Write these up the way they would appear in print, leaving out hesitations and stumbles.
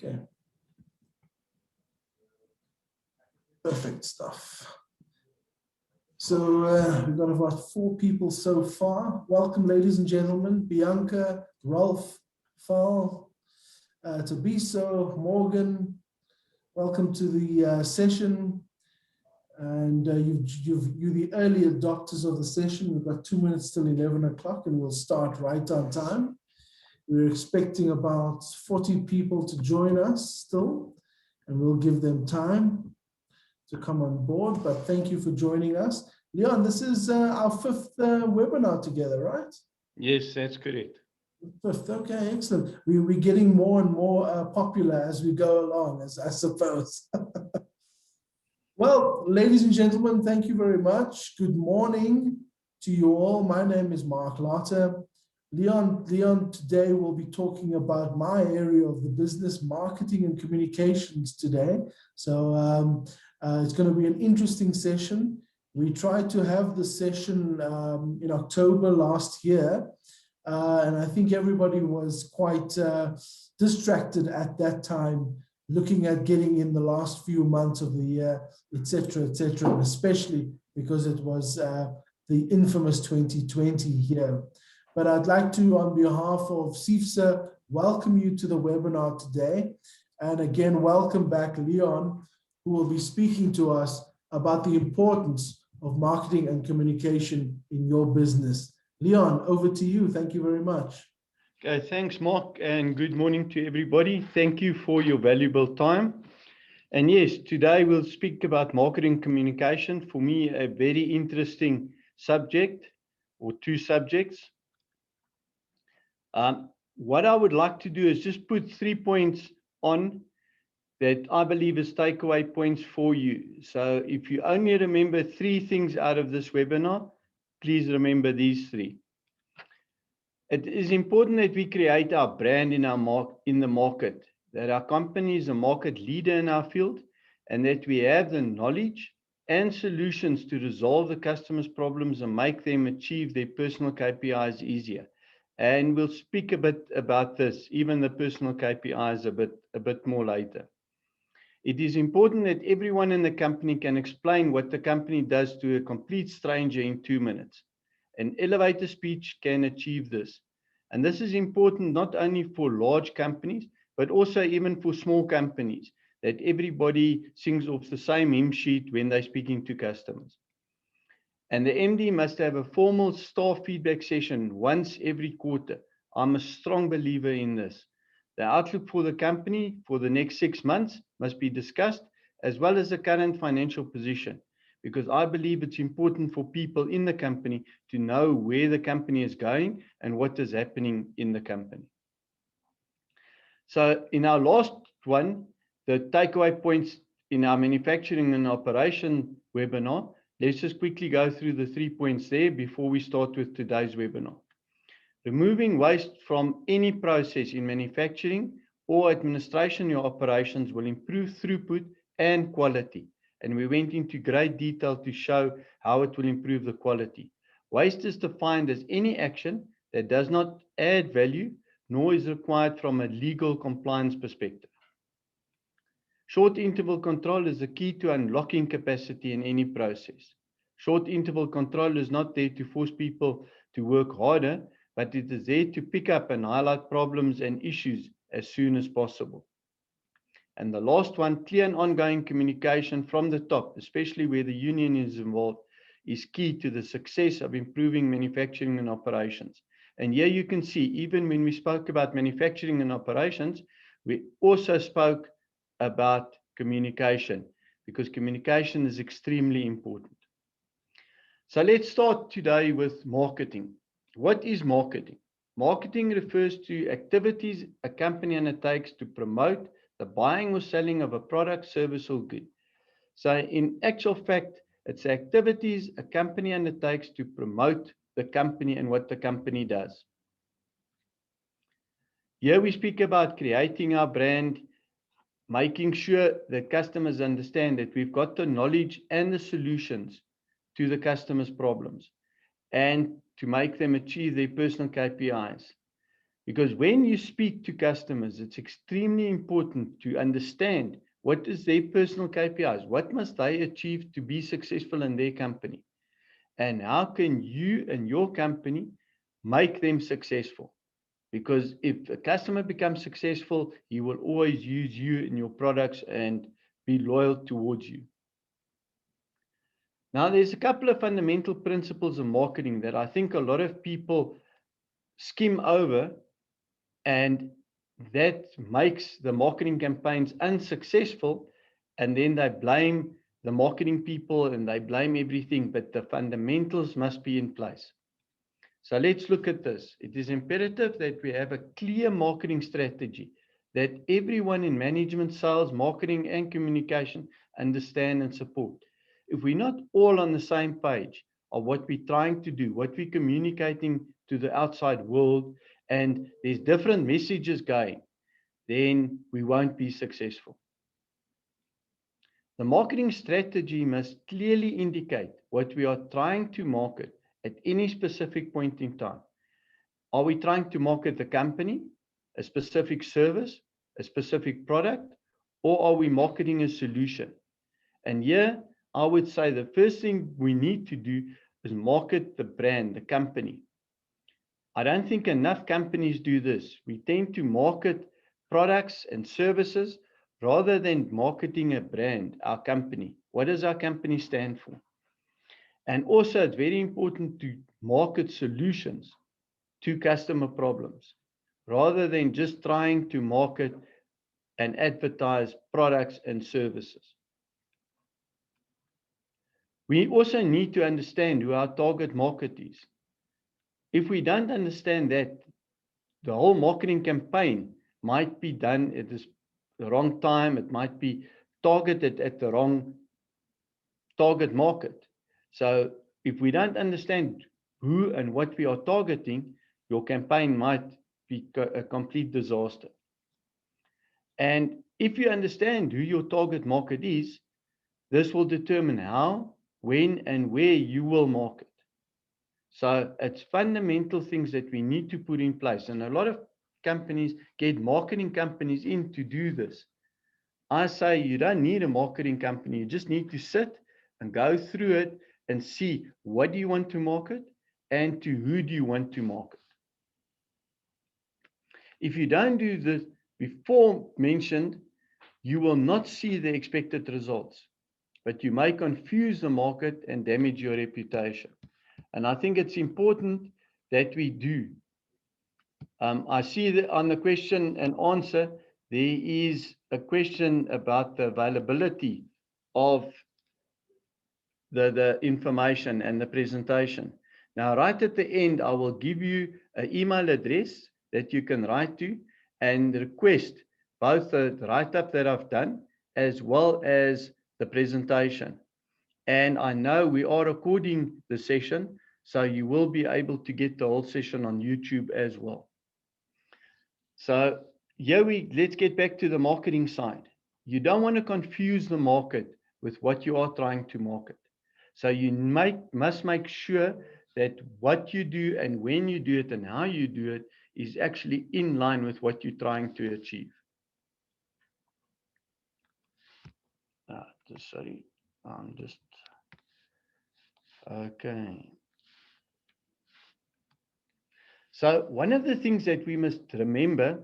Okay. Perfect stuff. So we've got about 4 people so far. Welcome, ladies and gentlemen. Bianca, Rolf, Fal, Tabiso, Morgan. Welcome to the session. And you're the early adopters of the session. We've got 2 minutes till 11 o'clock and we'll start right on time. We're expecting about 40 people to join us still, and we'll give them time to come on board, but thank you for joining us. Leon, this is our 5th webinar together, right? Yes, that's correct. 5th, okay, excellent. We're getting more and more popular as we go along, I suppose. Well, ladies and gentlemen, thank you very much. Good morning to you all. My name is Mark Lotter. Leon today will be talking about my area of the business, marketing and communications today. So it's going to be an interesting session. We tried to have the session in October last year, and I think everybody was quite distracted at that time, looking at getting in the last few months of the year, etc., and especially because it was the infamous 2020 year. But I'd like to, on behalf of CIFSA, welcome you to the webinar today. And again, welcome back Leon, who will be speaking to us about the importance of marketing and communication in your business. Leon, over to you. Thank you very much. Okay, thanks, Mark, and good morning to everybody. Thank you for your valuable time. And yes, today we'll speak about marketing communication. For me, a very interesting subject, or 2 subjects. What I would like to do is just put 3 points on that I believe is takeaway points for you. So if you only remember 3 things out of this webinar, please remember these 3. It is important that we create our brand in the market, that our company is a market leader in our field, and that we have the knowledge and solutions to resolve the customer's problems and make them achieve their personal KPIs easier. And we'll speak a bit about this, even the personal KPIs a bit more later. It is important that everyone in the company can explain what the company does to a complete stranger in 2 minutes. An elevator speech can achieve this. And this is important not only for large companies, but also even for small companies, that everybody sings off the same hymn sheet when they're speaking to customers. And the MD must have a formal staff feedback session once every quarter. I'm a strong believer in this. The outlook for the company for the next 6 months must be discussed, as well as the current financial position, because I believe it's important for people in the company to know where the company is going and what is happening in the company. So in our last one, the takeaway points in our manufacturing and operation webinar, let's just quickly go through the 3 points there before we start with today's webinar. Removing waste from any process in manufacturing or administration your operations will improve throughput and quality. And we went into great detail to show how it will improve the quality. Waste is defined as any action that does not add value, nor is required from a legal compliance perspective. Short interval control is the key to unlocking capacity in any process. Short interval control is not there to force people to work harder, but it is there to pick up and highlight problems and issues as soon as possible. And the last one, clear and ongoing communication from the top, especially where the union is involved, is key to the success of improving manufacturing and operations. And here you can see, even when we spoke about manufacturing and operations, we also spoke about communication, because communication is extremely important. So let's start today with marketing. What is marketing? Marketing refers to activities a company undertakes to promote the buying or selling of a product, service, or good. So in actual fact, it's activities a company undertakes to promote the company and what the company does. Here we speak about creating our brand, making sure that customers understand that we've got the knowledge and the solutions to the customer's problems, and to make them achieve their personal KPIs. Because when you speak to customers, it's extremely important to understand what is their personal KPIs, what must they achieve to be successful in their company, and how can you and your company make them successful. Because if a customer becomes successful, he will always use you and your products and be loyal towards you. Now, there's a couple of fundamental principles of marketing that I think a lot of people skim over, and that makes the marketing campaigns unsuccessful. And then they blame the marketing people and they blame everything, but the fundamentals must be in place. So let's look at this. It is imperative that we have a clear marketing strategy that everyone in management, sales, marketing, and communication understand and support. If we're not all on the same page of what we're trying to do, what we're communicating to the outside world, and there's different messages going, then we won't be successful. The marketing strategy must clearly indicate what we are trying to market at any specific point in time. Are we trying to market the company, a specific service, a specific product, or are we marketing a solution? And here, I would say the first thing we need to do is market the brand, the company. I don't think enough companies do this. We tend to market products and services rather than marketing a brand, our company. What does our company stand for? And also, it's very important to market solutions to customer problems rather than just trying to market and advertise products and services. We also need to understand who our target market is. If we don't understand that, the whole marketing campaign might be done at the wrong time. It might be targeted at the wrong target market. So if we don't understand who and what we are targeting, your campaign might be a complete disaster. And if you understand who your target market is, this will determine how, when, and where you will market. So it's fundamental things that we need to put in place. And a lot of companies get marketing companies in to do this. I say you don't need a marketing company. You just need to sit and go through it and see what do you want to market and to who do you want to market. If you don't do this before mentioned, you will not see the expected results, but you may confuse the market and damage your reputation. And I think it's important that we do. I see that on the question and answer, there is a question about the availability of the information and the presentation. Now, right at the end, I will give you an email address that you can write to and request both the write-up that I've done as well as the presentation. And I know we are recording the session, so you will be able to get the whole session on YouTube as well. So here let's get back to the marketing side. You don't want to confuse the market with what you are trying to market. So you must make sure that what you do and when you do it and how you do it is actually in line with what you're trying to achieve. Sorry, I'm just, okay. So one of the things that we must remember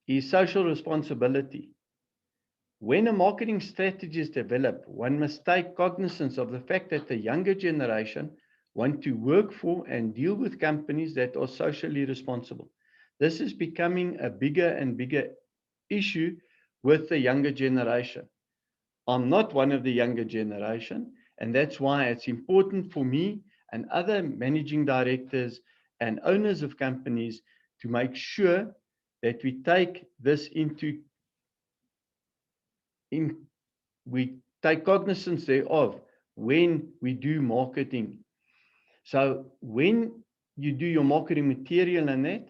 is social responsibility. When a marketing strategy is developed, one must take cognizance of the fact that the younger generation want to work for and deal with companies that are socially responsible. This is becoming a bigger and bigger issue with the younger generation. I'm not one of the younger generation, and that's why it's important for me and other managing directors and owners of companies to make sure that we take this we take cognizance thereof when we do marketing. So when you do your marketing material and that,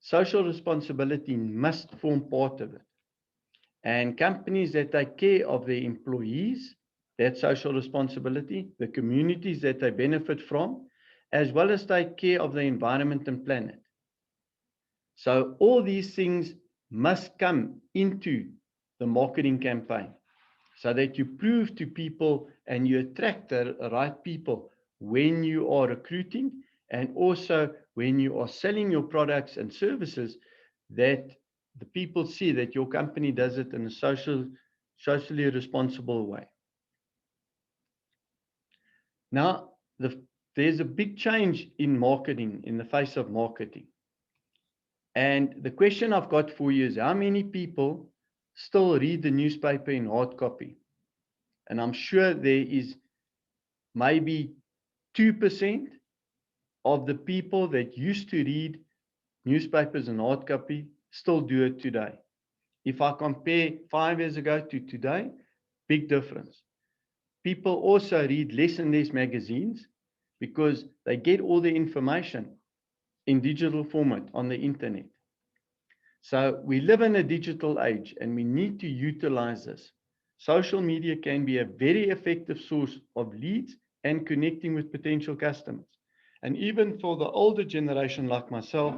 social responsibility must form part of it. And companies that take care of their employees, that social responsibility, the communities that they benefit from, as well as take care of the environment and planet. So all these things must come into the marketing campaign so that you prove to people and you attract the right people when you are recruiting, and also when you are selling your products and services, that the people see that your company does it in a socially responsible way. Now, there's a big change in marketing, in the face of marketing. And the question I've got for you is, how many people still read the newspaper in hard copy? And I'm sure there is maybe 2% of the people that used to read newspapers in hard copy still do it today. If I compare 5 years ago to today, big difference. People also read less and less magazines because they get all the information in digital format on the internet. So we live in a digital age and we need to utilize this. Social media can be a very effective source of leads and connecting with potential customers. And even for the older generation like myself,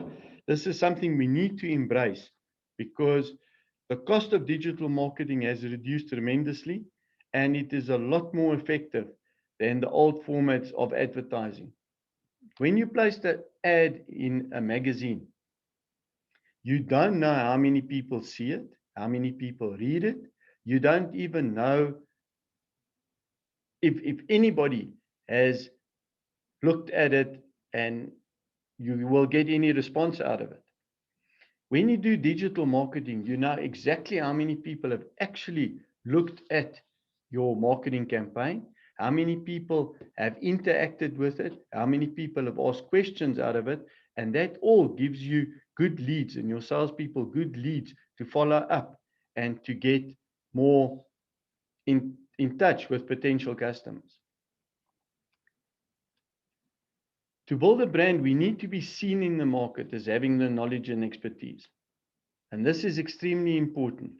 this is something we need to embrace because the cost of digital marketing has reduced tremendously and it is a lot more effective than the old formats of advertising. When you place the ad in a magazine, you don't know how many people see it, how many people read it. You don't even know if anybody has looked at it and you will get any response out of it. When you do digital marketing, you know exactly how many people have actually looked at your marketing campaign, how many people have interacted with it, how many people have asked questions out of it, and that all gives you good leads and your salespeople good leads to follow up and to get more in touch with potential customers. To build a brand, we need to be seen in the market as having the knowledge and expertise. And this is extremely important.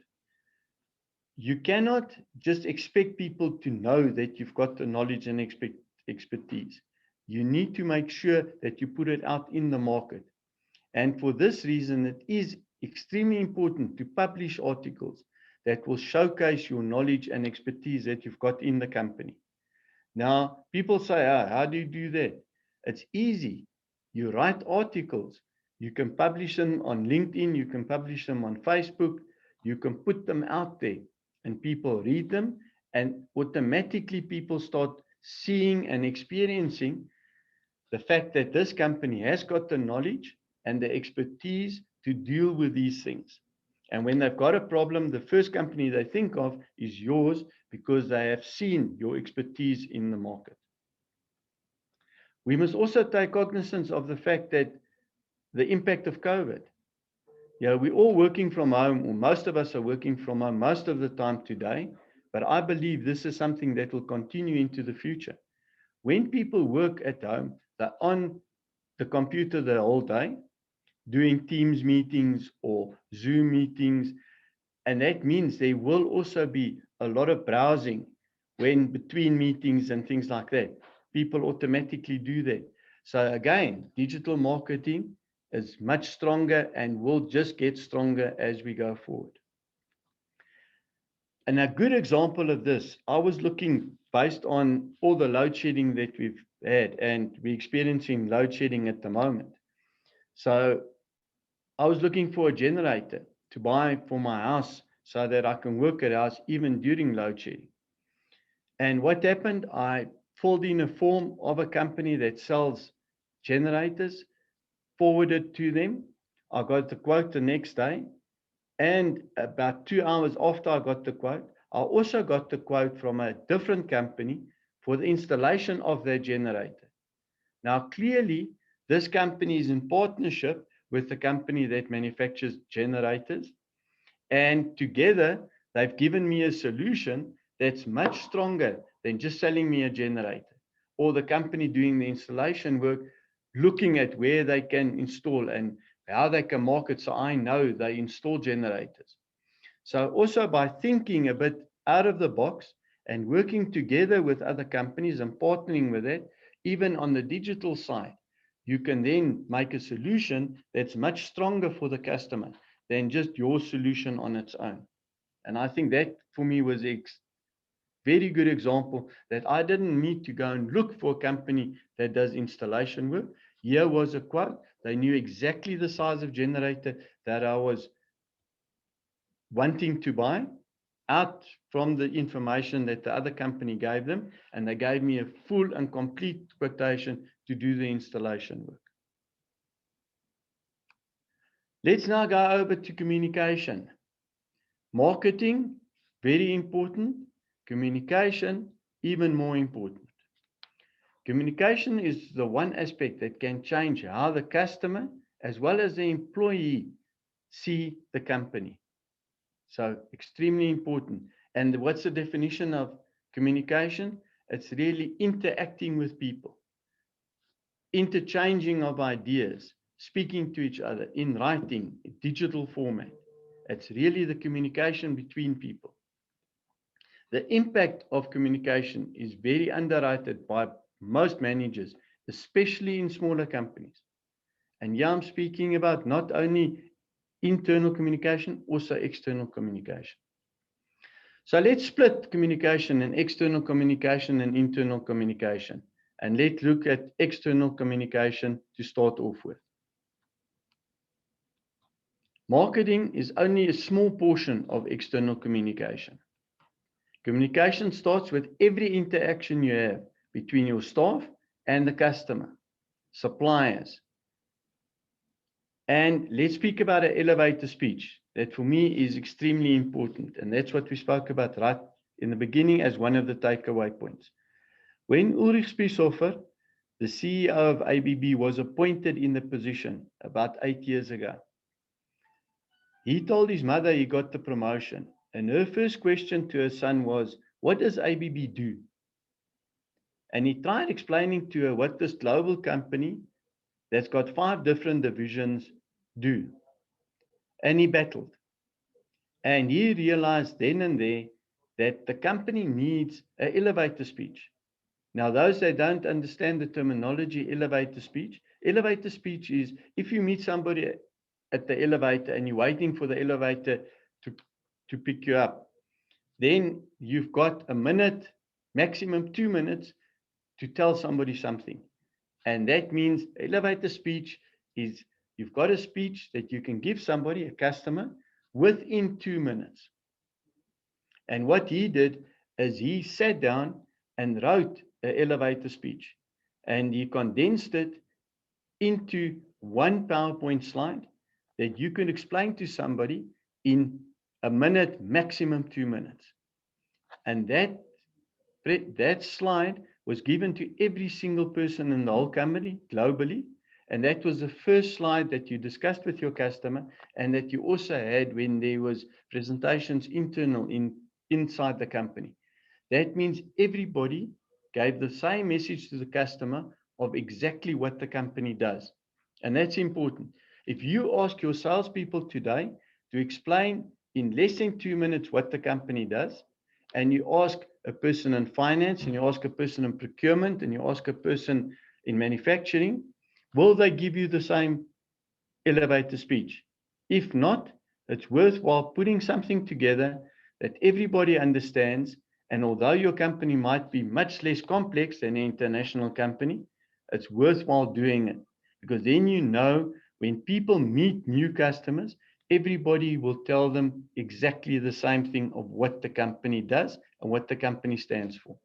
You cannot just expect people to know that you've got the knowledge and expertise. You need to make sure that you put it out in the market. And for this reason, it is extremely important to publish articles that will showcase your knowledge and expertise that you've got in the company. Now, people say, how do you do that? It's easy. You write articles. You can publish them on LinkedIn. You can publish them on Facebook. You can put them out there and people read them. And automatically people start seeing and experiencing the fact that this company has got the knowledge and the expertise to deal with these things. And when they've got a problem, the first company they think of is yours because they have seen your expertise in the market. We must also take cognizance of the fact that the impact of COVID. We're all working from home, or most of us are working from home most of the time today, but I believe this is something that will continue into the future. When people work at home, they're on the computer the whole day, doing Teams meetings or Zoom meetings, and that means there will also be a lot of browsing when between meetings and things like that. People automatically do that. So again, digital marketing is much stronger and will just get stronger as we go forward. And a good example of this, I was looking based on all the load shedding that we've had, and we're experiencing load shedding at the moment. So I was looking for a generator to buy for my house so that I can work at house even during load shedding. And what happened, I filled in a form of a company that sells generators, forwarded to them. I got the quote the next day. And about 2 hours after I got the quote, I also got the quote from a different company for the installation of their generator. Now, clearly, this company is in partnership with the company that manufactures generators. And together, they've given me a solution that's much stronger than just selling me a generator, or the company doing the installation work, looking at where they can install and how they can market, so I know they install generators. So also by thinking a bit out of the box and working together with other companies and partnering with it, even on the digital side, you can then make a solution that's much stronger for the customer than just your solution on its own. And I think that for me was a very good example that I didn't need to go and look for a company that does installation work. Here was a quote. They knew exactly the size of generator that I was wanting to buy out from the information that the other company gave them, and they gave me a full and complete quotation to do the installation work. Let's now go over to communication. Marketing, very important. Communication, even more important. Communication is the one aspect that can change how the customer as well as the employee see the company. So extremely important. And what's the definition of communication? It's really interacting with people, interchanging of ideas, speaking to each other in writing, in digital format. It's really the communication between people. The impact of communication is very underrated by most managers, especially in smaller companies. And here I'm speaking about not only internal communication, also external communication. So let's split communication and external communication and internal communication. And let's look at external communication to start off with. Marketing is only a small portion of external communication. Communication starts with every interaction you have between your staff and the customer, suppliers. And let's speak about an elevator speech. That for me is extremely important. And that's what we spoke about right in the beginning as one of the takeaway points. When Ulrich Spiesshofer, the CEO of ABB, was appointed in the position about 8 years ago, he told his mother he got the promotion. And her first question to her son was, what does ABB do? And he tried explaining to her what this global company that's got 5 different divisions do. And he battled. And he realized then and there that the company needs an elevator speech. Now, those that don't understand the terminology elevator speech is if you meet somebody at the elevator and you're waiting for the elevator to pick you up, then you've got a minute, maximum 2 minutes to tell somebody something. And that means elevator speech is you've got a speech that you can give somebody, a customer, within 2 minutes. And what he did is he sat down and wrote an elevator speech. And he condensed it into one PowerPoint slide that you can explain to somebody in a minute, maximum 2 minutes. And that slide was given to every single person in the whole company globally. And that was the first slide that you discussed with your customer and that you also had when there was presentations inside the company. That means everybody gave the same message to the customer of exactly what the company does. And that's important. If you ask your salespeople today to explain in less than 2 minutes what the company does, and you ask a person in finance, and you ask a person in procurement, and you ask a person in manufacturing, will they give you the same elevator speech? If not, it's worthwhile putting something together that everybody understands. And although your company might be much less complex than an international company, it's worthwhile doing it. Because then you know when people meet new customers, everybody will tell them exactly the same thing of what the company does and what the company stands for.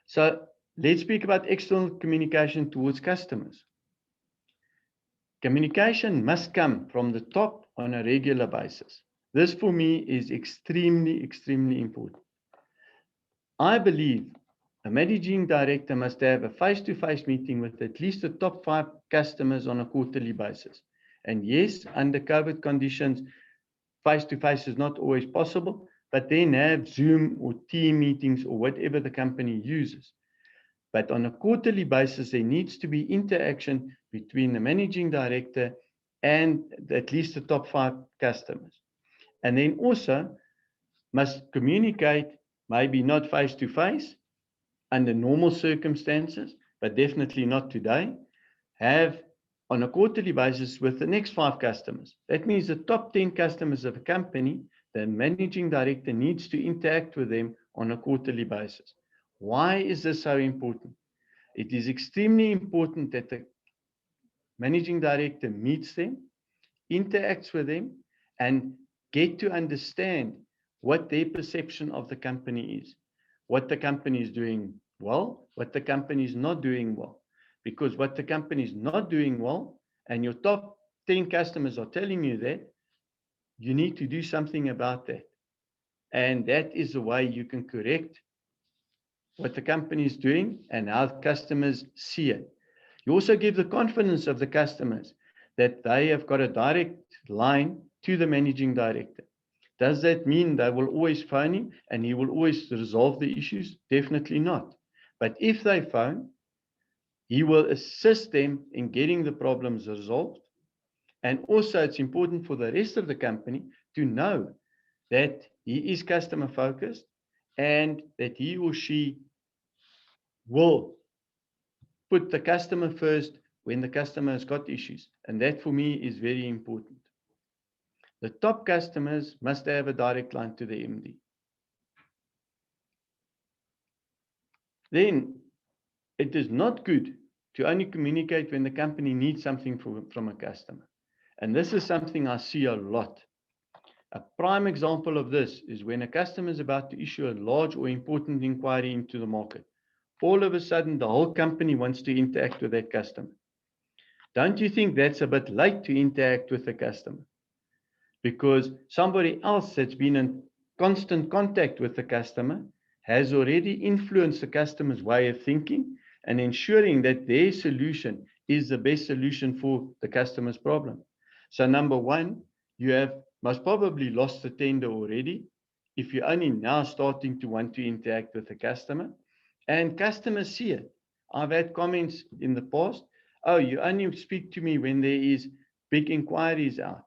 So let's speak about external communication towards customers. Communication must come from the top on a regular basis. This for me is extremely, extremely important. I believe a managing director must have a face-to-face meeting with at least the top 5 customers on a quarterly basis. And yes, under COVID conditions, face-to-face is not always possible, but then have Zoom or team meetings or whatever the company uses. But on a quarterly basis, there needs to be interaction between the managing director and at least the top 5 customers. And then also must communicate, maybe not face-to-face under normal circumstances, but definitely not today, have on a quarterly basis with the next 5 customers. That means the top 10 customers of a company, the managing director needs to interact with them on a quarterly basis. Why is this so important? It is extremely important that the managing director meets them, interacts with them, and get to understand what their perception of the company is, what the company is doing well, what the company is not doing well. Because what the company is not doing well, and your top 10 customers are telling you that, you need to do something about that. And that is the way you can correct what the company is doing and how customers see it. You also give the confidence of the customers that they have got a direct line to the managing director. Does that mean they will always phone him and he will always resolve the issues? Definitely not. But if they phone, he will assist them in getting the problems resolved. And also, it's important for the rest of the company to know that he is customer focused and that he or she will put the customer first when the customer has got issues. And that for me is very important. The top customers must have a direct line to the MD. Then it is not good to only communicate when the company needs something from a customer. And this is something I see a lot. A prime example of this is when a customer is about to issue a large or important inquiry into the market. All of a sudden, the whole company wants to interact with that customer. Don't you think that's a bit late to interact with the customer? Because somebody else that's been in constant contact with the customer has already influenced the customer's way of thinking and ensuring that their solution is the best solution for the customer's problem. So number one, you have most probably lost the tender already if you're only now starting to want to interact with the customer. And customers see it. I've had comments in the past, oh, you only speak to me when there is big inquiries out.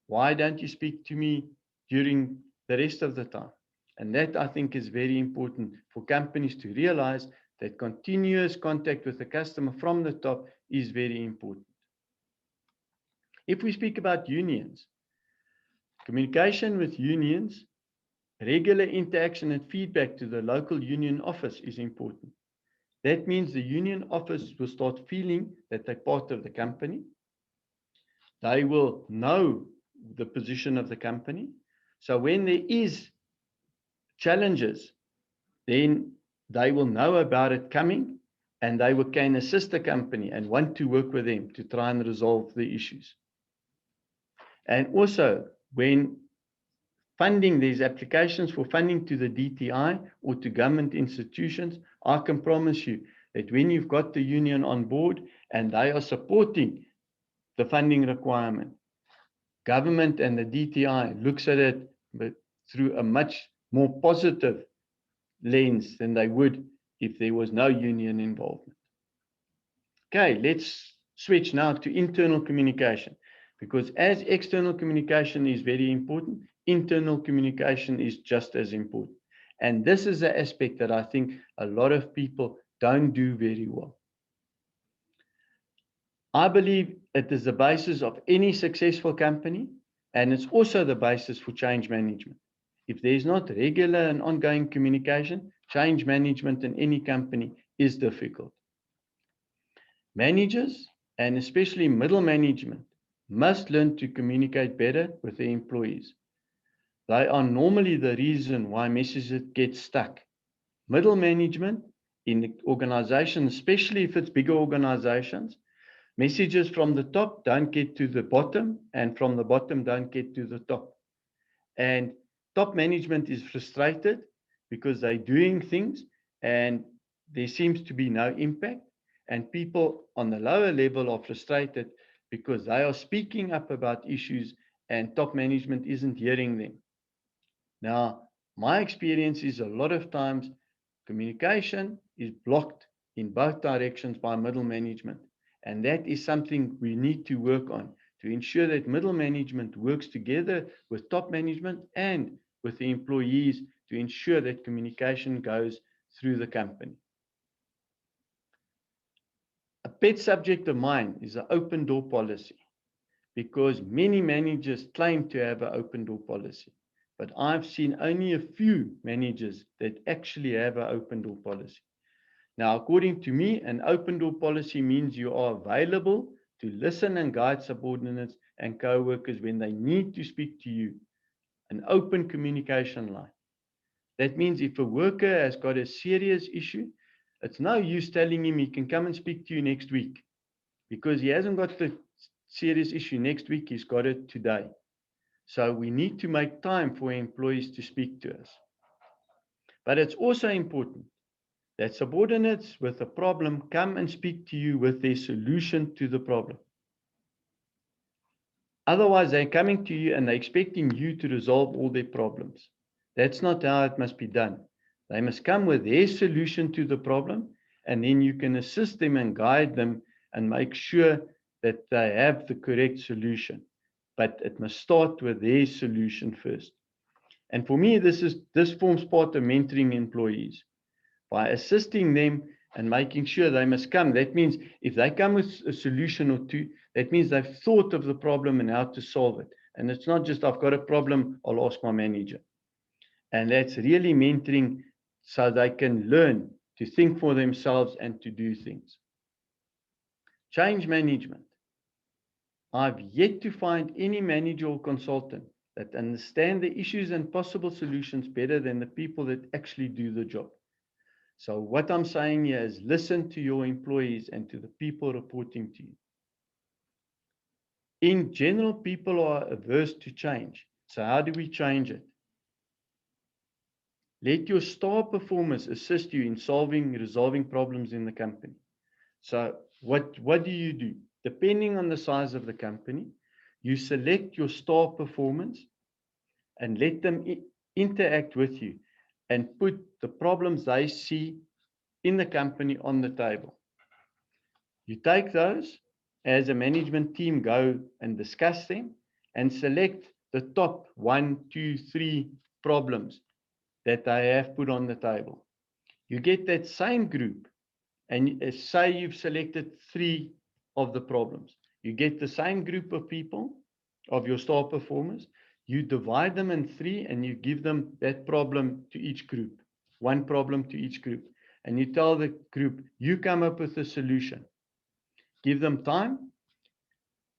Why don't you speak to me during the rest of the time? And that, I think, is very important for companies to realize that continuous contact with the customer from the top is very important. If we speak about unions, communication with unions, regular interaction and feedback to the local union office is important. That means the union office will start feeling that they're part of the company. They will know the position of the company. So when there is challenges, then they will know about it coming and they can assist the company and want to work with them to try and resolve the issues. And also, when funding these applications for funding to the DTI or to government institutions, I can promise you that when you've got the union on board and they are supporting the funding requirement, government and the DTI looks at it through a much more positive lens than they would if there was no union involvement. Okay, let's switch now to internal communication, because as external communication is very important, internal communication is just as important. And this is the aspect that I think a lot of people don't do very well. I believe it is the basis of any successful company, and it's also the basis for change management. If there's not regular and ongoing communication, change management in any company is difficult. Managers, and especially middle management, must learn to communicate better with their employees. They are normally the reason why messages get stuck. Middle management in the organization, especially if it's bigger organizations, messages from the top don't get to the bottom, and from the bottom don't get to the top. And top management is frustrated because they're doing things and there seems to be no impact. And people on the lower level are frustrated because they are speaking up about issues and top management isn't hearing them. Now, my experience is a lot of times communication is blocked in both directions by middle management. And that is something we need to work on to ensure that middle management works together with top management and with the employees to ensure that communication goes through the company. pet subject of mine is an open door policy, because many managers claim to have an open door policy, but I've seen only a few managers that actually have an open door policy. Now, according to me, an open door policy means you are available to listen and guide subordinates and co-workers when they need to speak to you. An open communication line. That means if a worker has got a serious issue, it's no use telling him he can come and speak to you next week, because he hasn't got the serious issue next week, he's got it today. So we need to make time for employees to speak to us. But it's also important that subordinates with a problem come and speak to you with their solution to the problem. Otherwise, they're coming to you and they're expecting you to resolve all their problems. That's not how it must be done. They must come with their solution to the problem, and then you can assist them and guide them and make sure that they have the correct solution. But it must start with their solution first. And for me, this forms part of mentoring employees. By assisting them and making sure they must come. That means if they come with a solution or two, that means they've thought of the problem and how to solve it. And it's not just, I've got a problem, I'll ask my manager. And that's really mentoring, so they can learn to think for themselves and to do things. Change management. I've yet to find any manager or consultant that understand the issues and possible solutions better than the people that actually do the job. So what I'm saying here is listen to your employees and to the people reporting to you. In general, people are averse to change. So how do we change it? Let your star performers assist you in resolving problems in the company. So what do you do? Depending on the size of the company, you select your star performers and let them interact with you and put the problems they see in the company on the table. You take those as a management team, go and discuss them and select the top 1, 2, 3 problems that they have put on the table. You get that same group and say you've selected 3 of the problems. You get the same group of people, of your star performers, you divide them in 3 and you give them that problem to each group, 1 problem to each group. And you tell the group, you come up with a solution. Give them time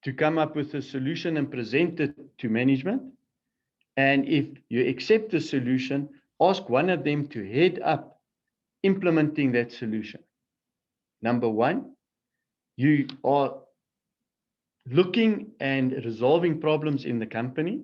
to come up with a solution and present it to management. And if you accept the solution, ask one of them to head up implementing that solution. Number 1, you are looking and resolving problems in the company.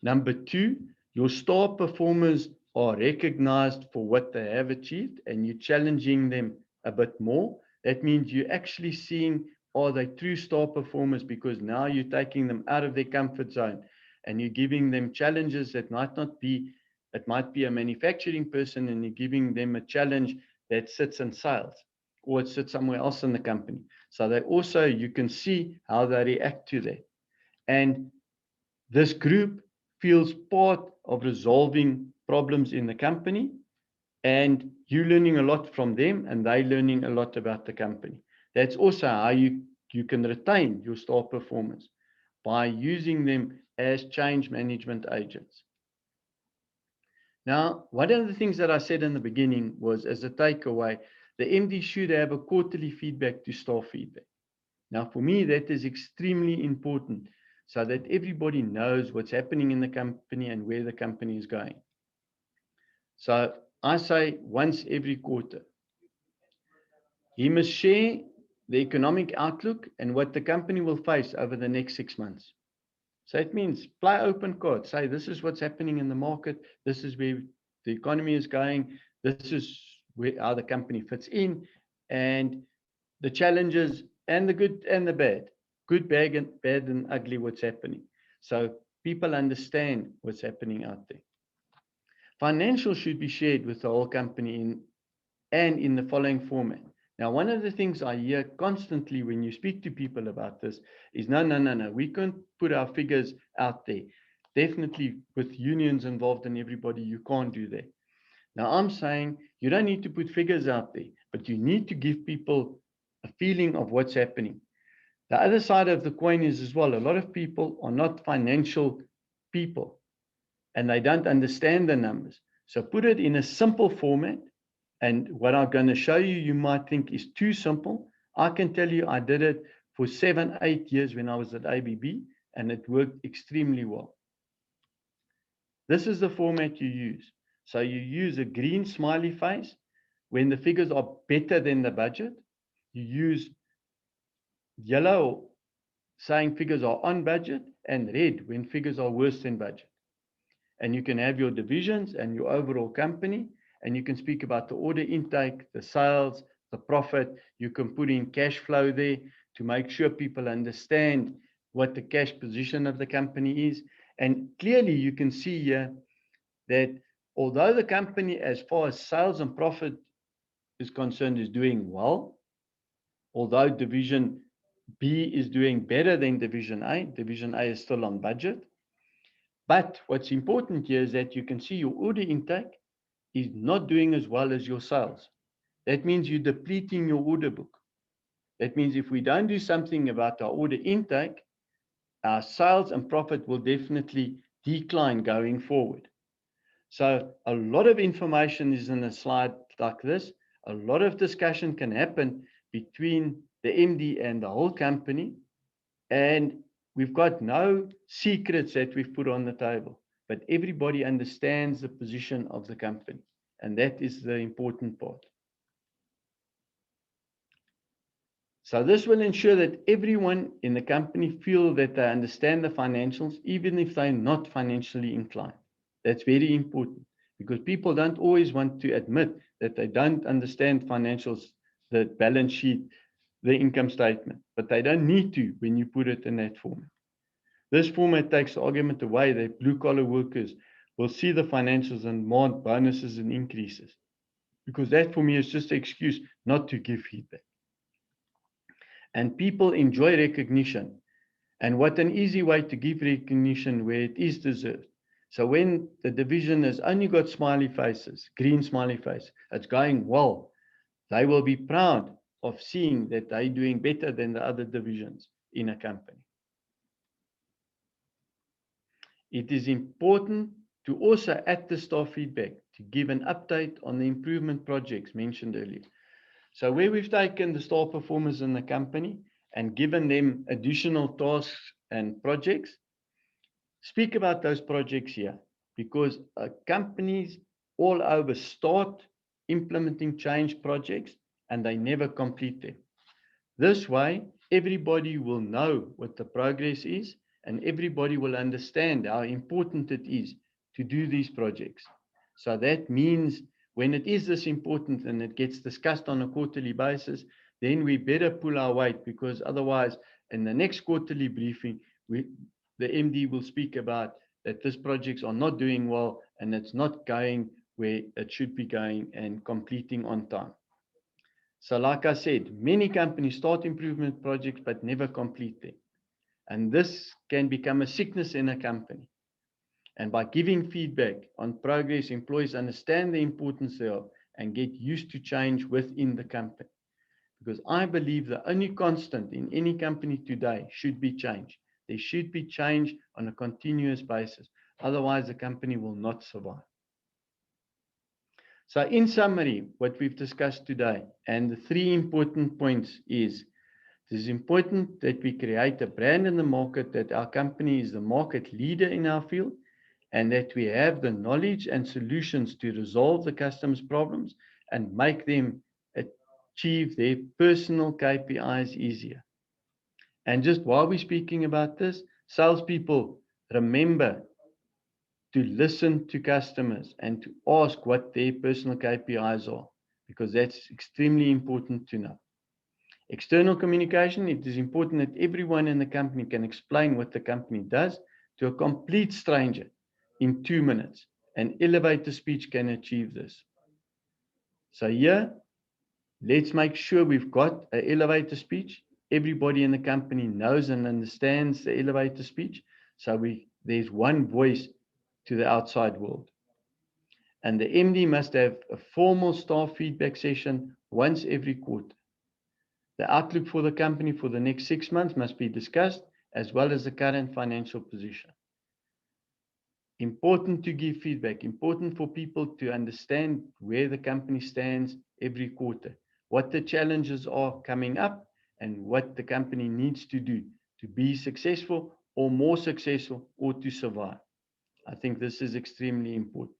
Number 2, your star performers are recognized for what they have achieved and you're challenging them a bit more. That means you're actually seeing, are they true star performers, because now you're taking them out of their comfort zone and you're giving them challenges that might not be, it might be a manufacturing person and you're giving them a challenge that sits in sales or it sits somewhere else in the company. So they also, you can see how they react to that. And this group feels part of resolving problems in the company, and you're learning a lot from them and they're learning a lot about the company. That's also how you can retain your star performers, by using them as change management agents. Now, one of the things that I said in the beginning was, as a takeaway, the MD should have a quarterly feedback to staff feedback. Now, for me, that is extremely important, so that everybody knows what's happening in the company and where the company is going. So I say once every quarter, he must share the economic outlook and what the company will face over the next 6 months. So it means play open card. Say, this is what's happening in the market. This is where the economy is going. This is how the company fits in, and the challenges and the good and the bad. Good, bad, and ugly, what's happening. So people understand what's happening out there. Financials should be shared with the whole company in the following format. Now, one of the things I hear constantly when you speak to people about this is, no, we can't put our figures out there. Definitely with unions involved and everybody, you can't do that. Now, I'm saying you don't need to put figures out there, but you need to give people a feeling of what's happening. The other side of the coin is as well, a lot of people are not financial people and they don't understand the numbers. So put it in a simple format. And what I'm going to show you, you might think is too simple. I can tell you I did it for 7, 8 years when I was at ABB, and it worked extremely well. This is the format you use. So you use a green smiley face when the figures are better than the budget. You use yellow saying figures are on budget, and red when figures are worse than budget. And you can have your divisions and your overall company, and you can speak about the order intake, the sales, the profit. You can put in cash flow there to make sure people understand what the cash position of the company is. And clearly you can see here that although the company, as far as sales and profit is concerned, is doing well, although division B is doing better than division A is still on budget. But what's important here is that you can see your order intake is not doing as well as your sales. That means you're depleting your order book. That means if we don't do something about our order intake, our sales and profit will definitely decline going forward. So a lot of information is in a slide like this. A lot of discussion can happen between the MD and the whole company. And we've got no secrets that we've put on the table, but everybody understands the position of the company. And that is the important part. So this will ensure that everyone in the company feel that they understand the financials, even if they're not financially inclined. That's very important because people don't always want to admit that they don't understand financials, the balance sheet, the income statement, but they don't need to when you put it in that format. This format takes the argument away that blue-collar workers will see the financials and demand bonuses and increases, because that for me is just an excuse not to give feedback. And people enjoy recognition. And what an easy way to give recognition where it is deserved. So when the division has only got smiley faces, green smiley face, it's going well, they will be proud of seeing that they're doing better than the other divisions in a company. It is important to also add the staff feedback to give an update on the improvement projects mentioned earlier. So where we've taken the staff performers in the company and given them additional tasks and projects, speak about those projects here, because companies all over start implementing change projects and they never complete them. This way, everybody will know what the progress is and everybody will understand how important it is to do these projects. So that means when it is this important and it gets discussed on a quarterly basis, then we better pull our weight, because otherwise in the next quarterly briefing, the MD will speak about that these projects are not doing well and it's not going where it should be going and completing on time. So like I said, many companies start improvement projects but never complete them. And this can become a sickness in a company. And by giving feedback on progress, employees understand the importance thereof and get used to change within the company. Because I believe the only constant in any company today should be change. There should be change on a continuous basis. Otherwise, the company will not survive. So in summary, what we've discussed today, and the 3 important points is, it is important that we create a brand in the market, that our company is the market leader in our field, and that we have the knowledge and solutions to resolve the customer's problems and make them achieve their personal KPIs easier. And just while we're speaking about this, salespeople, remember to listen to customers and to ask what their personal KPIs are, because that's extremely important to know. External communication, it is important that everyone in the company can explain what the company does to a complete stranger in 2 minutes. An elevator speech can achieve this. So here, let's make sure we've got an elevator speech. Everybody in the company knows and understands the elevator speech. So there's one voice to the outside world. And the MD must have a formal staff feedback session once every quarter. The outlook for the company for the next 6 months must be discussed, as well as the current financial position. Important to give feedback, important for people to understand where the company stands every quarter, what the challenges are coming up, and what the company needs to do to be successful or more successful or to survive. I think this is extremely important.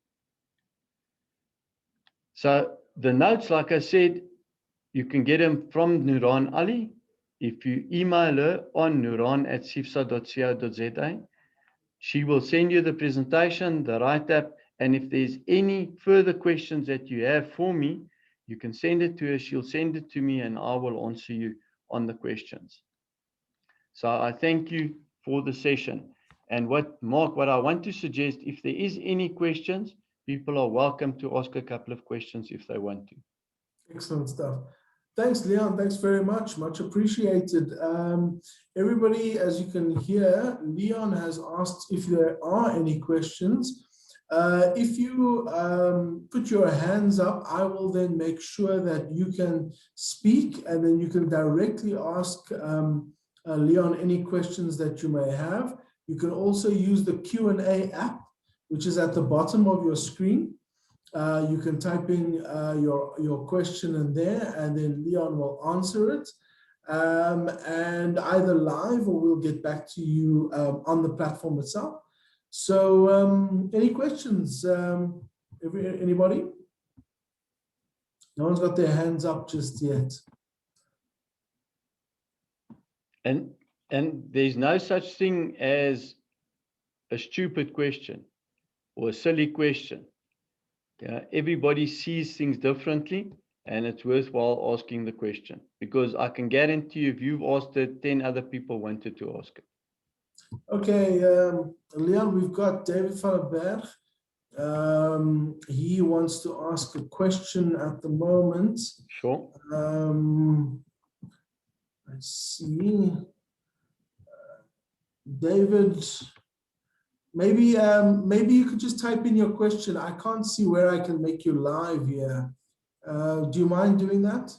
So the notes, like I said, you can get them from Nuran Ali. If you email her on nuran@cifsa.co.za, she will send you the presentation, the write-up, and if there's any further questions that you have for me, you can send it to her. She'll send it to me, and I will answer you on the questions. So I thank you for the session. And Mark, what I want to suggest, if there is any questions, people are welcome to ask a couple of questions if they want to. Excellent stuff. Thanks, Leon. Thanks very much. Much appreciated. Everybody, as you can hear, Leon has asked if there are any questions. If you put your hands up, I will then make sure that you can speak, and then you can directly ask Leon any questions that you may have. You can also use the Q&A app, which is at the bottom of your screen. You can type in your question in there, and then Leon will answer it, and either live or we'll get back to you on the platform itself. So any questions? Anybody? No one's got their hands up just yet. And there's no such thing as a stupid question or a silly question. Yeah, everybody sees things differently, and it's worthwhile asking the question, because I can guarantee you, if you've asked it, 10 other people wanted to ask it. Okay, Leon, we've got David van der Berg. He wants to ask a question at the moment. Sure. Let's see. David, maybe you could just type in your question. I can't see where I can make you live here. Do you mind doing that?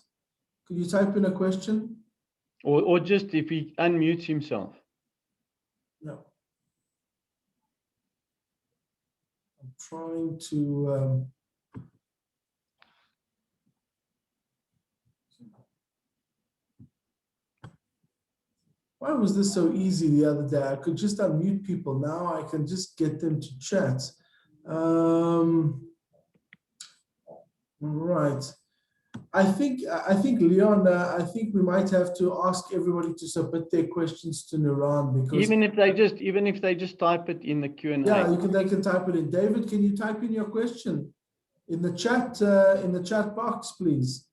Could you type in a question? Or just if he unmutes himself. No. I'm trying to... Why was this so easy the other day? I could just unmute people. Now I can just get them to chat. Right. I think Leon, I think we might have to ask everybody to submit their questions to Nuran, because Even if they just type it in the Q&A. Yeah, they can type it in. David, can you type in your question in the chat box, please?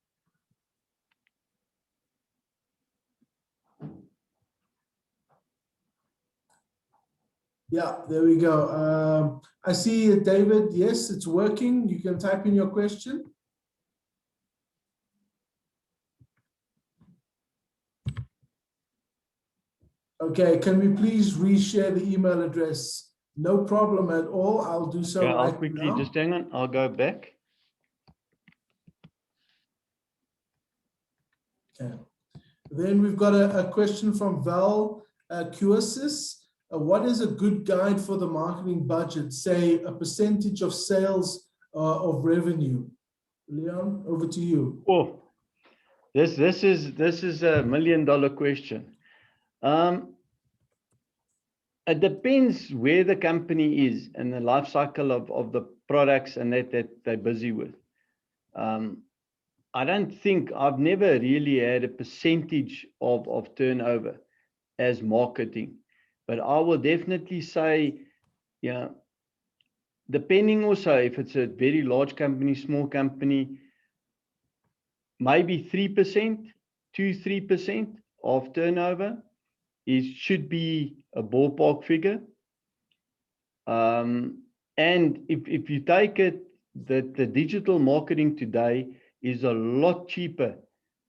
Yeah, there we go. I see it, David. Yes, it's working. You can type in your question. Okay, can we please reshare the email address? No problem at all. I'll do so. Yeah, I'll right quickly, now. just hang on. I'll go back. Okay. Then we've got a question from Val Cuasis. What is a good guide for the marketing budget? Say a percentage of sales of revenue. Leon, over to you. Oh, this is $1 million question. It depends where the company is and the life cycle of the products and that they're busy with. I don't think, I've never really had a percentage of turnover as marketing, but I will definitely say, yeah, depending also if it's a very large company, small company, maybe 3%, 2-3% of turnover should be a ballpark figure. And if you take it that the digital marketing today is a lot cheaper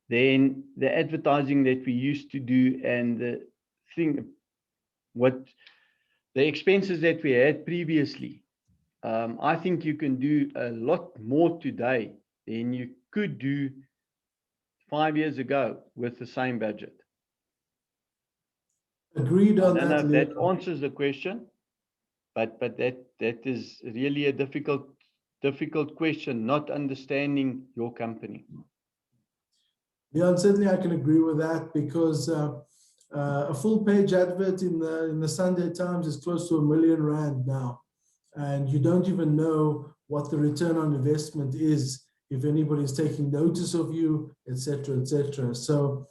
than the advertising that we used to do, and the expenses that we had previously. I think you can do a lot more today than you could do 5 years ago with the same budget. Agreed I on don't know that, if Leon. that answers the question, but that is really a difficult question, not understanding your company. Leon, certainly I can agree with that, because a full page advert in the Sunday Times is close to R1 million now, and you don't even know what the return on investment is if anybody's taking notice of you, etc., etc. So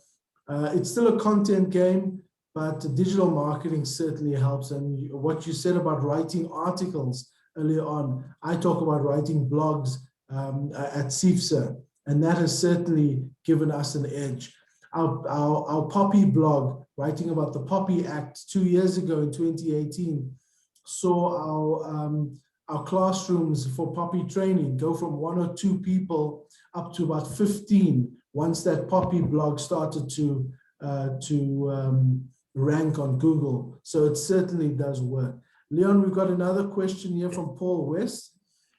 it's still a content game, but digital marketing certainly helps. And what you said about writing articles earlier on, I talk about writing blogs at CIFSA, and that has certainly given us an edge. Our Poppy blog, writing about the Poppy Act 2 years ago in 2018, saw our classrooms for Poppy training go from 1 or 2 people up to about 15 once that Poppy blog started to rank on Google. So it certainly does work. Leon, we've got another question here from Paul West.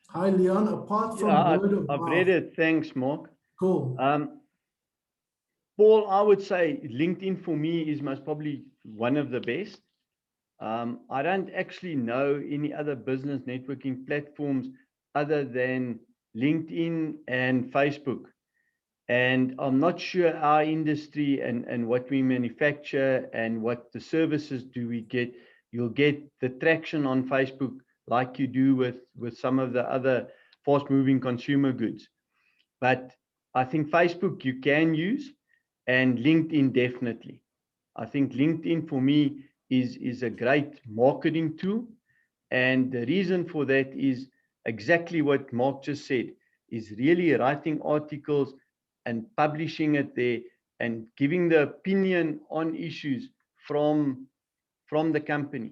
Hi, Leon. Apart from word of I've mouth, read it. Thanks, Mark. cool. Paul, I would say LinkedIn for me is most probably one of the best. I don't actually know any other business networking platforms other than LinkedIn and Facebook. And I'm not sure our industry and what we manufacture and what the services do we get. You'll get the traction on Facebook like you do with some of the other fast-moving consumer goods. But I think Facebook you can use, and LinkedIn definitely. I think LinkedIn for me is a great marketing tool. And the reason for that is exactly what Mark just said, is really writing articles and publishing it there and giving the opinion on issues from the company.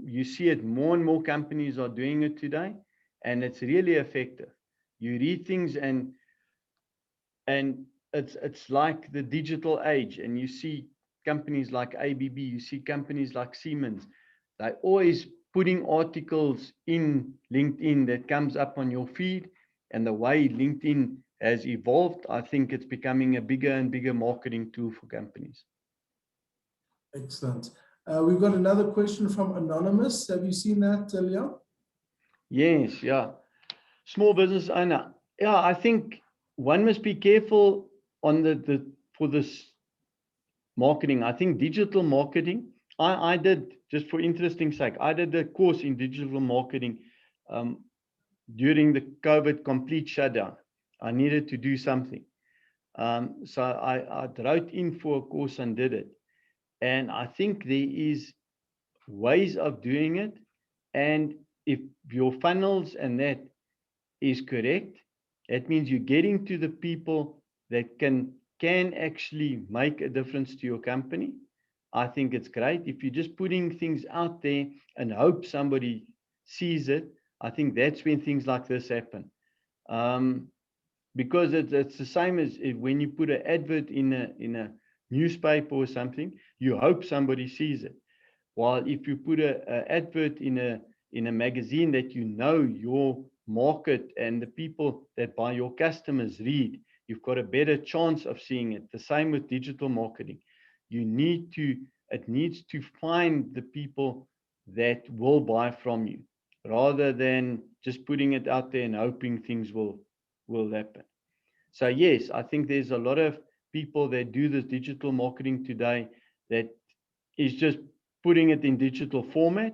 You see it, more and more companies are doing it today, and it's really effective. You read things and it's like the digital age, and you see companies like ABB, you see companies like Siemens, they're always putting articles in LinkedIn that comes up on your feed. And the way LinkedIn has evolved, I think it's becoming a bigger and bigger marketing tool for companies. Excellent. We've got another question from Anonymous. Have you seen that, Leon? Yes, yeah. Small business owner. Yeah, I think one must be careful on for this marketing. I think digital marketing, I did, just for interesting sake, I did a course in digital marketing during the COVID complete shutdown. I needed to do something. So I wrote in for a course and did it. And I think there is ways of doing it. And if your funnels and that is correct, that means you're getting to the people that can actually make a difference to your company. I think it's great. If you're just putting things out there and hope somebody sees it, I think that's when things like this happen. Because it's the same as when you put an advert in a newspaper or something, you hope somebody sees it. While if you put an advert in a magazine that you know your market and the people that buy your customers read, you've got a better chance of seeing it. The same with digital marketing. It needs to find the people that will buy from you, rather than just putting it out there and hoping things will happen. So yes, I think there's a lot of people that do this digital marketing today that is just putting it in digital format.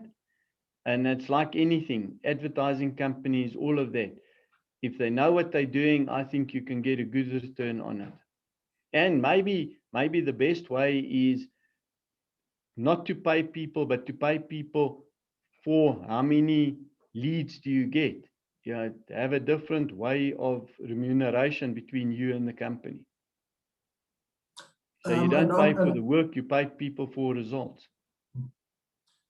And it's like anything, advertising companies, all of that. If they know what they're doing, I think you can get a good return on it. And maybe the best way is not to pay people, but to pay people for how many leads do you get. You know, have a different way of remuneration between you and the company. So you don't pay for the work, you pay people for results.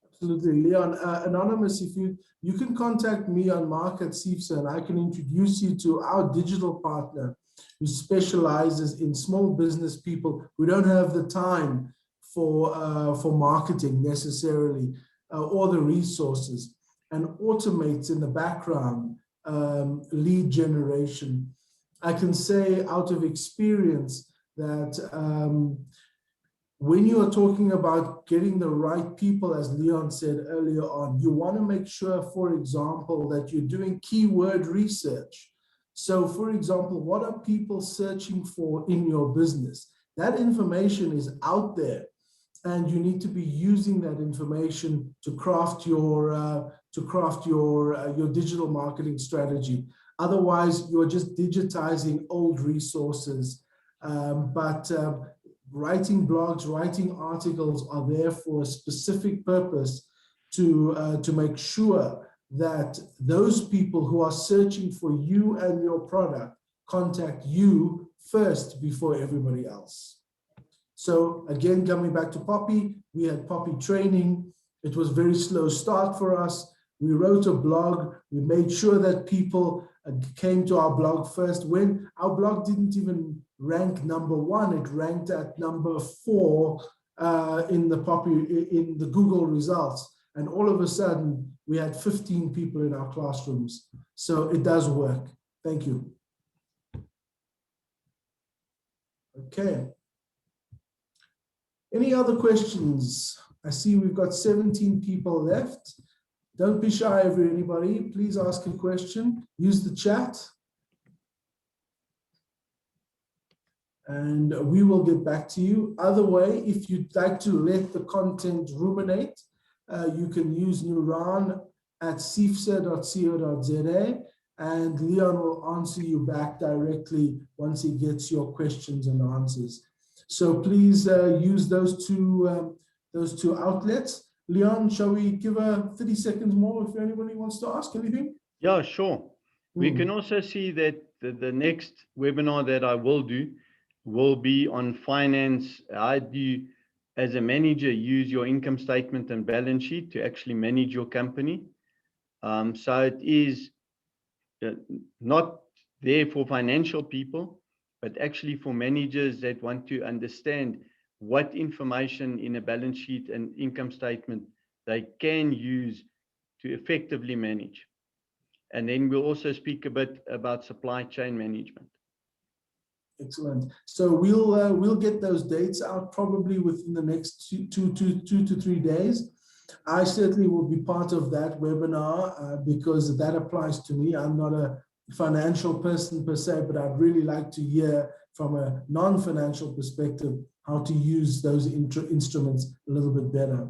Absolutely, Leon. Anonymous, if you can contact me on Mark at CIFSA, and I can introduce you to our digital partner who specializes in small business people who don't have the time for marketing necessarily, or the resources, and automates in the background lead generation. I can say out of experience that when you are talking about getting the right people, as Leon said earlier on, you want to make sure, for example, that you're doing keyword research. So, for example, what are people searching for in your business? That information is out there, and you need to be using that information to craft your digital marketing strategy. Otherwise, you're just digitizing old resources. Writing blogs, writing articles are there for a specific purpose to make sure that those people who are searching for you and your product contact you first before everybody else. So again, coming back to Poppy, we had Poppy training. It was a very slow start for us. We wrote a blog. We made sure that people came to our blog first. When our blog didn't even rank #1, it ranked at #4 in the Google results. And all of a sudden, we had 15 people in our classrooms. So it does work. Thank you. Okay. Any other questions? I see we've got 17 people left. Don't be shy, anybody. Please ask a question. Use the chat. And we will get back to you. Other way, if you'd like to let the content ruminate, you can use Nuran at cifsa.co.za, and Leon will answer you back directly once he gets your questions and answers. So please use those two outlets. Leon, shall we give 30 seconds more if anybody wants to ask anything? Yeah, sure. We can also see that the next webinar that I will do will be on finance. How do you, as a manager, use your income statement and balance sheet to actually manage your company? So it is not there for financial people, but actually for managers that want to understand what information in a balance sheet and income statement they can use to effectively manage. And then we'll also speak a bit about supply chain management. Excellent. So we'll get those dates out probably within the next two to 3 days. I certainly will be part of that webinar because that applies to me. I'm not a financial person per se, but I'd really like to hear from a non-financial perspective how to use those instruments a little bit better.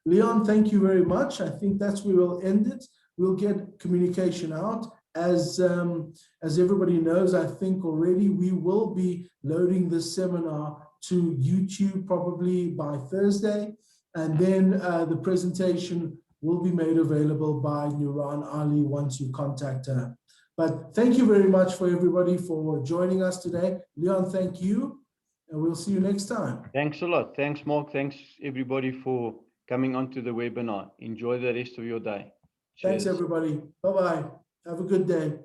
Leon, thank you very much. I think that's where we'll end it. We'll get communication out. As everybody knows, I think already we will be loading this seminar to YouTube probably by Thursday. And then the presentation will be made available by Nuran Ali once you contact her. But thank you very much for everybody for joining us today. Leon, thank you. And we'll see you next time. Thanks a lot. Thanks, Mark. Thanks, everybody, for coming onto the webinar. Enjoy the rest of your day. Thanks, Cheers. everybody. Bye-bye. Have a good day.